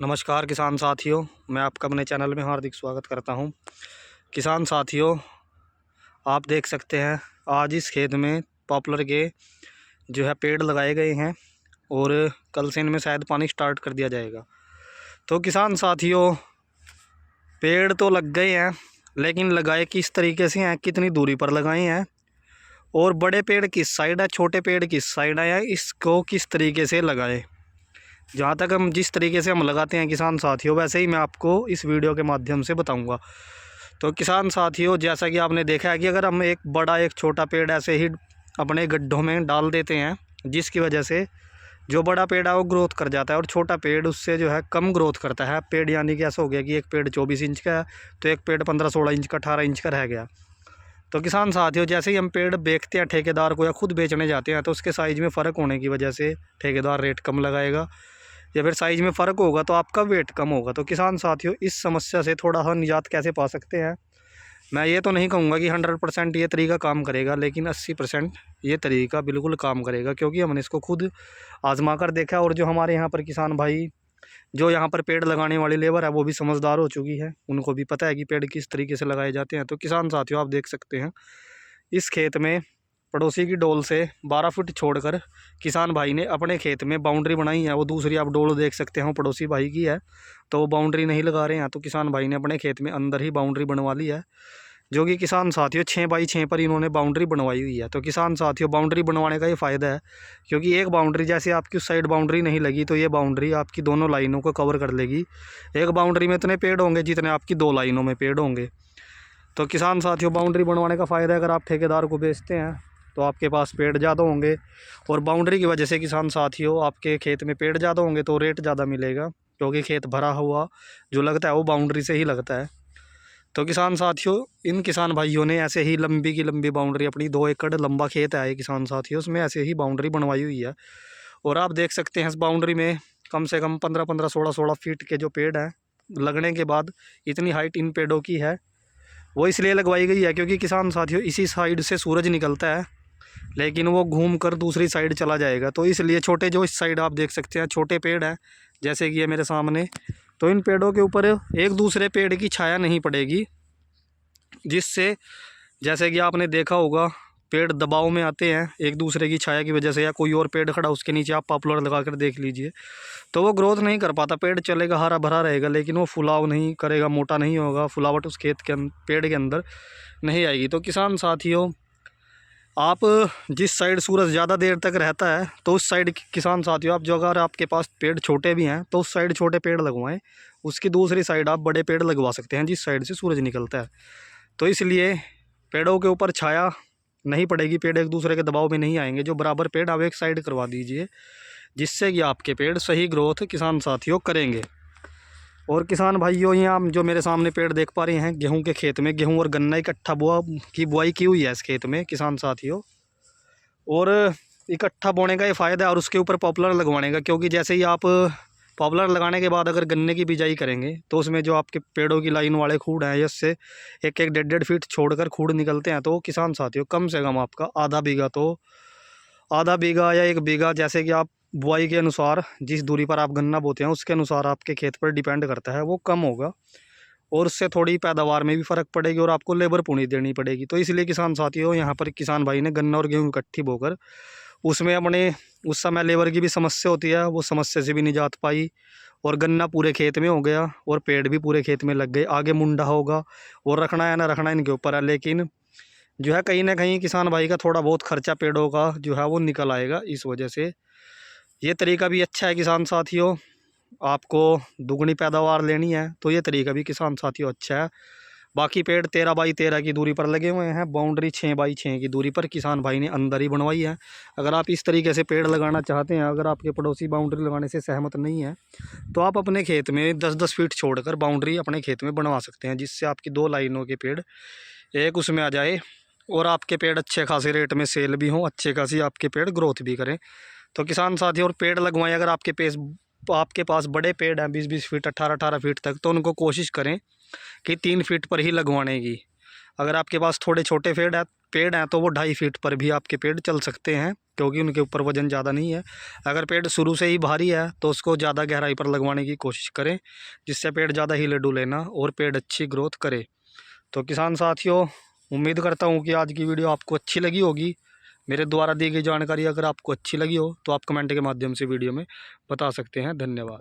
नमस्कार किसान साथियों, मैं आपका अपने चैनल में हार्दिक स्वागत करता हूं। किसान साथियों, आप देख सकते हैं आज इस खेत में पॉपुलर के जो है पेड़ लगाए गए हैं और कल से इनमें शायद पानी स्टार्ट कर दिया जाएगा। तो किसान साथियों, पेड़ तो लग गए हैं, लेकिन लगाए किस तरीके से हैं, कितनी दूरी पर लगाए हैं और बड़े पेड़ किस साइड है, छोटे पेड़ किस साइड है, इसको किस तरीके से लगाएं। जहाँ तक हम जिस तरीके से हम लगाते हैं किसान साथियों, वैसे ही मैं आपको इस वीडियो के माध्यम से बताऊंगा। तो किसान साथियों, जैसा कि आपने देखा है कि अगर हम एक बड़ा एक छोटा पेड़ ऐसे ही अपने गड्ढों में डाल देते हैं, जिसकी वजह से जो बड़ा पेड़ है वो ग्रोथ कर जाता है और छोटा पेड़ उससे जो है कम ग्रोथ करता है। पेड़ यानी कि ऐसा हो गया कि एक पेड़ 24 इंच का है तो एक पेड़ 15-16 इंच का 18 इंच का रह गया। तो किसान साथियों, जैसे ही हम पेड़ बेचते हैं ठेकेदार को या खुद बेचने जाते हैं, तो उसके साइज़ में फ़र्क होने की वजह से ठेकेदार रेट कम लगाएगा या फिर साइज़ में फ़र्क होगा तो आपका वेट कम होगा। तो किसान साथियों, इस समस्या से थोड़ा सा निजात कैसे पा सकते हैं, मैं ये तो नहीं कहूँगा कि 100% ये तरीका काम करेगा, लेकिन 80% ये तरीका बिल्कुल काम करेगा, क्योंकि हमने इसको खुद आजमा कर देखा। और जो हमारे यहाँ पर किसान भाई जो यहाँ पर पेड़ लगाने वाली लेबर है वो भी समझदार हो चुकी है, उनको भी पता है कि पेड़ किस तरीके से लगाए जाते हैं। तो किसान साथियों, आप देख सकते हैं इस खेत में पड़ोसी की डोल से 12 फुट छोड़कर किसान भाई ने अपने खेत में बाउंड्री बनाई है। वो दूसरी आप डोल देख सकते हैं, वो पड़ोसी भाई की है, तो वो बाउंड्री नहीं लगा रहे हैं। तो किसान भाई ने अपने खेत में अंदर ही बाउंड्री बनवा ली है, जो कि किसान साथियों 6 बाई 6 पर इन्होंने बाउंड्री बनवाई हुई है। तो किसान साथियों, बाउंड्री बनवाने का ये फ़ायदा है, क्योंकि एक बाउंड्री जैसे आपकी उस साइड बाउंड्री नहीं लगी तो ये बाउंड्री आपकी दोनों लाइनों को कवर कर लेगी। एक बाउंड्री में इतने पेड़ होंगे जितने आपकी 2 लाइनों में पेड़ होंगे। तो किसान साथियों, बाउंड्री बनवाने का फ़ायदा है, अगर आप ठेकेदार को बेचते हैं तो आपके पास पेड़ ज़्यादा होंगे और बाउंड्री की वजह से किसान साथियों आपके खेत में पेड़ ज़्यादा होंगे तो रेट ज़्यादा मिलेगा, क्योंकि खेत भरा हुआ जो लगता है वो बाउंड्री से ही लगता है। तो किसान साथियों, इन किसान भाइयों ने ऐसे ही लंबी की लंबी बाउंड्री, अपनी 2 एकड़ लंबा खेत है किसान साथियों, उसमें ऐसे ही बाउंड्री बनवाई हुई है। और आप देख सकते हैं इस बाउंड्री में कम से कम 15-15, 16-16 फीट के जो पेड़ हैं लगने के बाद इतनी हाइट इन पेड़ों की है, वो इसलिए लगवाई गई है क्योंकि किसान साथियों इसी साइड से सूरज निकलता है, लेकिन वो घूम कर दूसरी साइड चला जाएगा। तो इसलिए छोटे जो इस साइड आप देख सकते हैं छोटे पेड़ हैं, जैसे कि ये मेरे सामने, तो इन पेड़ों के ऊपर एक दूसरे पेड़ की छाया नहीं पड़ेगी, जिससे जैसे कि आपने देखा होगा पेड़ दबाव में आते हैं एक दूसरे की छाया की वजह से, या कोई और पेड़ खड़ा उसके नीचे आप पॉपुलर लगा कर देख लीजिए, तो वो ग्रोथ नहीं कर पाता। पेड़ चलेगा, हरा भरा रहेगा, लेकिन वो फुलाव नहीं करेगा, मोटा नहीं होगा, फुलावट उस खेत के पेड़ के अंदर नहीं आएगी। तो किसान साथियों, आप जिस साइड सूरज ज़्यादा देर तक रहता है तो उस साइड किसान साथियों आप जो, अगर आपके पास पेड़ छोटे भी हैं तो उस साइड छोटे पेड़ लगवाएं, उसकी दूसरी साइड आप बड़े पेड़ लगवा सकते हैं जिस साइड से सूरज निकलता है। तो इसलिए पेड़ों के ऊपर छाया नहीं पड़ेगी, पेड़ एक दूसरे के दबाव में नहीं आएंगे। जो बराबर पेड़ आप एक साइड करवा दीजिए, जिससे कि आपके पेड़ सही ग्रोथ किसान साथियों करेंगे। और किसान भाइयों, यहाँ जो मेरे सामने पेड़ देख पा रहे हैं, गेहूं के खेत में गेहूं और गन्ना इकट्ठा बुआई की हुई है इस खेत में किसान साथियों। और इकट्ठा बोने का ये फ़ायदा है और उसके ऊपर पॉपुलर लगवाने का, क्योंकि जैसे ही आप पॉपुलर लगाने के बाद अगर गन्ने की बिजाई करेंगे तो उसमें जो आपके पेड़ों की लाइन वाले खूड़ हैं, इससे 1-1, 1.5 फीट छोड़कर खूड़ निकलते हैं। तो किसान साथियों, कम से कम आपका आधा बीघा या 1 बीघा, जैसे कि आप बुआई के अनुसार जिस दूरी पर आप गन्ना बोते हैं उसके अनुसार आपके खेत पर डिपेंड करता है, वो कम होगा और उससे थोड़ी पैदावार में भी फ़र्क पड़ेगी और आपको लेबर पूरी देनी पड़ेगी। तो इसलिए किसान साथियों, यहाँ पर किसान भाई ने गन्ना और गेहूँ इकट्ठी बोकर उसमें अपने, उस समय लेबर की भी समस्या होती है, वो समस्या से भी निजात पाई और गन्ना पूरे खेत में हो गया और पेड़ भी पूरे खेत में लग गए। आगे मुंडा होगा और रखना है ना रखना इनके ऊपर है, लेकिन जो है कहीं ना कहीं किसान भाई का थोड़ा बहुत खर्चा पेड़ों का जो है वो निकल आएगा। इस वजह से ये तरीका भी अच्छा है किसान साथियों। आपको दुगनी पैदावार लेनी है तो ये तरीका भी किसान साथियों अच्छा है। बाकी पेड़ 13 बाई 13 की दूरी पर लगे हुए हैं, बाउंड्री 6 बाई 6 की दूरी पर किसान भाई ने अंदर ही बनवाई है। अगर आप इस तरीके से पेड़ लगाना चाहते हैं, अगर आपके पड़ोसी बाउंड्री लगाने से सहमत नहीं है, तो आप अपने खेत में 10-10 फीट छोड़कर बाउंड्री अपने खेत में बनवा सकते हैं, जिससे आपकी 2 लाइनों के पेड़ एक उसमें आ जाए और आपके पेड़ अच्छे खासे रेट में सेल भी हों, अच्छे खासी आपके पेड़ ग्रोथ भी करें। तो किसान साथियों, और पेड़ लगवाएं, अगर आपके पास बड़े पेड़ हैं 20-20 फीट 18-18 फीट तक, तो उनको कोशिश करें कि 3 फीट पर ही लगवाने की। अगर आपके पास थोड़े छोटे पेड़ हैं तो वो 2.5 फीट पर भी आपके पेड़ चल सकते हैं, क्योंकि उनके ऊपर वजन ज़्यादा नहीं है। अगर पेड़ शुरू से ही भारी है तो उसको ज़्यादा गहराई पर लगवाने की कोशिश करें, जिससे पेड़ ज़्यादा हिले डुले ना और पेड़ अच्छी ग्रोथ करे। तो किसान साथियों, उम्मीद करता हूँ कि आज की वीडियो आपको अच्छी लगी होगी। मेरे द्वारा दी गई जानकारी अगर आपको अच्छी लगी हो तो आप कमेंट के माध्यम से वीडियो में बता सकते हैं। धन्यवाद।